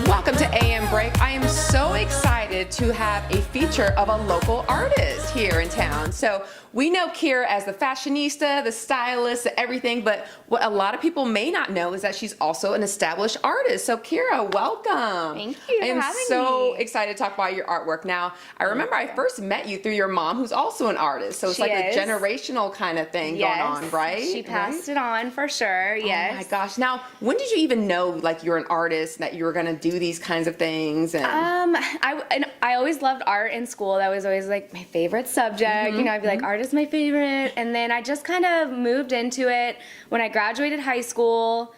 Welcome to AM Break. I am so excited to have a feature of a local artist here in town. So we know Kira as the fashionista, the stylist, everything, but what a lot of people may not know is that she's also an established artist. So Kira, welcome. Thank you for having me. I am so excited to talk about your artwork. Now, I remember I first met you through your mom, who's also an artist. So it's like a generational kind of thing going on, right? She passed it on for sure, yes. Oh my gosh. Now, when did you even know like you're an artist and that you were going to do these kinds of things? And I always loved art in school. That was always like my favorite subject. You know, I'd be like, art is my favorite. And then I just kind of moved into it. When I graduated high school,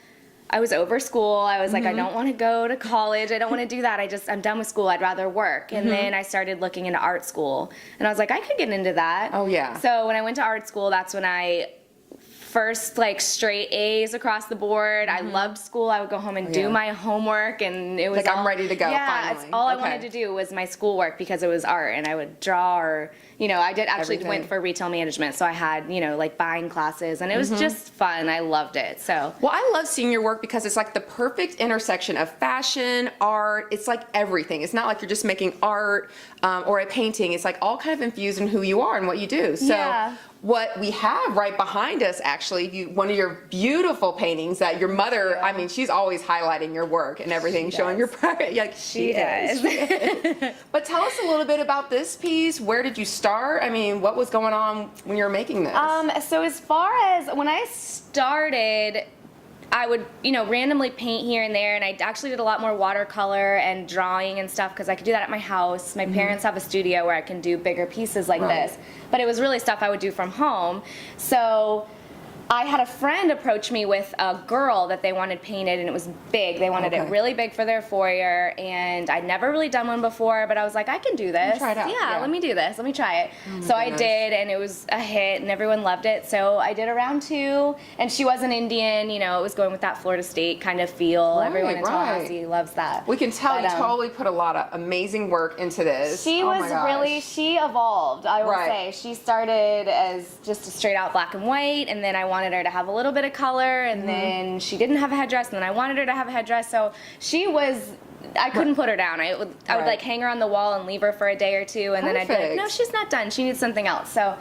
I was over school. I was like, I don't want to go to college. I don't want to do that. I'm done with school. I'd rather work. And then I started looking into art school. And I was like, I could get into that. Oh, yeah. So when I went to art school, that's when I first like straight A's across the board. I loved school. I would go home and do my homework, and it was like I'm ready to go. Yeah, finally. It's all I wanted to do was my schoolwork because it was art, and I would draw, or I did actually went for retail management, so I had like buying classes, and it was just fun. I loved it. So well, I love seeing your work because it's like the perfect intersection of fashion, art. It's like everything. It's not like you're just making art or a painting. It's like all kind of infused in who you are and what you do. So what we have right behind us, actually, one of your beautiful paintings that your mother, I mean, she's always highlighting your work and everything, showing your private, like she does. But tell us a little bit about this piece. Where did you start? I mean, what was going on when you were making this? So as far as when I started, I would, randomly paint here and there, and I actually did a lot more watercolor and drawing and stuff because I could do that at my house. My parents have a studio where I can do bigger pieces like this, but it was really stuff I would do from home. So I had a friend approach me with a girl that they wanted painted, and it was big. They wanted it really big for their foyer, and I'd never really done one before, but I was like, I can do this. Let me try it out. Yeah, let me do this. Let me try it. So I did, and it was a hit, and everyone loved it. So I did a round 2, and she was an Indian. It was going with that Florida State kind of feel. Everyone in Tallahassee loves that. We can tell you totally put a lot of amazing work into this. She was really, she evolved, I will say. She started as just a straight out black and white, and then I wanted her to have a little bit of color, and then she didn't have a headdress, and then I wanted her to have a headdress. So she was, I couldn't put her down. I would like hang her on the wall and leave her for a day or two, and then I'd be like, no, she's not done. She needs something else. So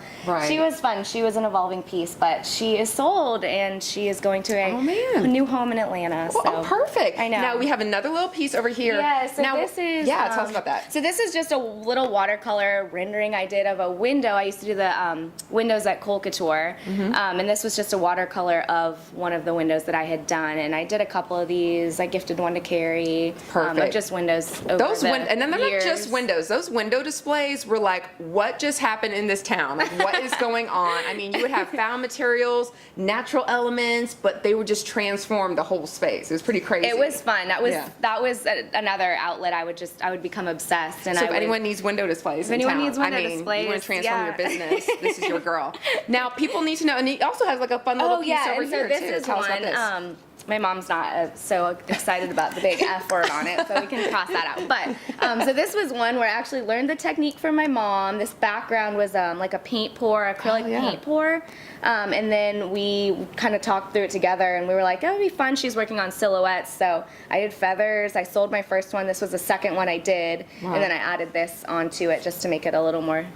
she was fun. She was an evolving piece, but she is sold, and she is going to a new home in Atlanta. Well, so perfect. I know. Now we have another little piece over here. Yeah, so now, this is tell us about that. So this is just a little watercolor rendering I did of a window. I used to do the windows at Cole Couture, and this was just a watercolor of one of the windows that I had done, and I did a couple of these. I gifted one to Carrie. Perfect. Just windows over And then they're years. not just windows. Those window displays were like, what just happened in this town? Like, what is going on? I mean, you would have found materials, natural elements, but they would just transform the whole space. It was pretty crazy. It was fun. That was another outlet. I would become obsessed. And so if anyone needs window displays in town, needs window displays, you want to transform your business, this is your girl. Now, people need to know, and he also has like a fun little piece over here, this too. Is Tell one, us about this. My mom's not so excited about the big F word on it, so we can cross that out. But so this was one where I actually learned the technique from my mom. This background was like a paint pour, acrylic paint pour, and then we kind of talked through it together, and we were like, that would be fun. She's working on silhouettes, so I did feathers. I sold my first one. This was the second one I did, and then I added this onto it just to make it a little more.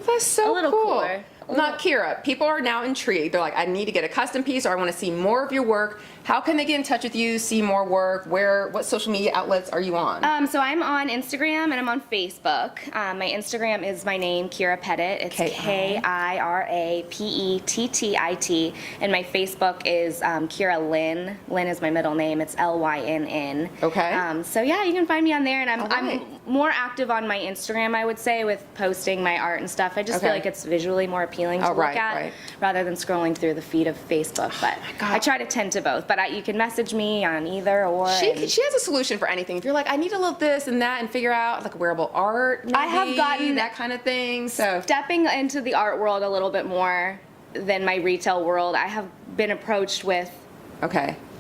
That's so a little cool. cooler. Now, Kira, people are now intrigued. They're like, I need to get a custom piece, or I want to see more of your work. How can they get in touch with you, see more work? What social media outlets are you on? So I'm on Instagram and I'm on Facebook. My Instagram is my name, Kira Pettit. It's KiraPettit. And my Facebook is Kira Lynn. Lynn is my middle name. It's Lynn. Okay. So yeah, you can find me on there, and I'm more active on my Instagram, I would say, with posting my art and stuff. I just feel like it's visually more appealing to look at rather than scrolling through the feed of Facebook. But I try to tend to both. But you can message me on either or. She has a solution for anything. If you're like, I need a little this and that, and figure out like wearable art, maybe, I have gotten that kind of thing. So stepping into the art world a little bit more than my retail world, I have been approached with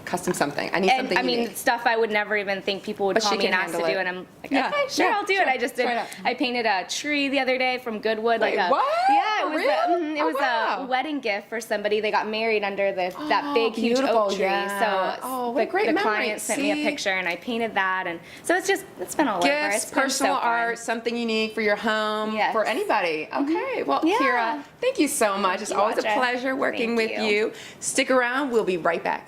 custom something. I need And something I mean, unique. stuff I would never even think people would But call she me can and ask to handle do, it. and I'm like, Yeah, okay, sure, yeah, I'll do sure. it. I just did. Try it out. I painted a tree the other day from Goodwood, Wait, like a what? yeah, it For was real? it Oh, was wow. a wedding gift for somebody. They got married under that Oh, big huge beautiful, oak tree. yeah. So Oh, what a great the memory. client sent me a See? picture, and I painted that, and so it's been all over. Gifts, It's been personal so fun. art, something unique for your home, Yes. for anybody. Okay, well, Yeah. Kira, thank you so much. It's you, always a Audra. pleasure working Thank with you. you. Stick around. We'll be right back.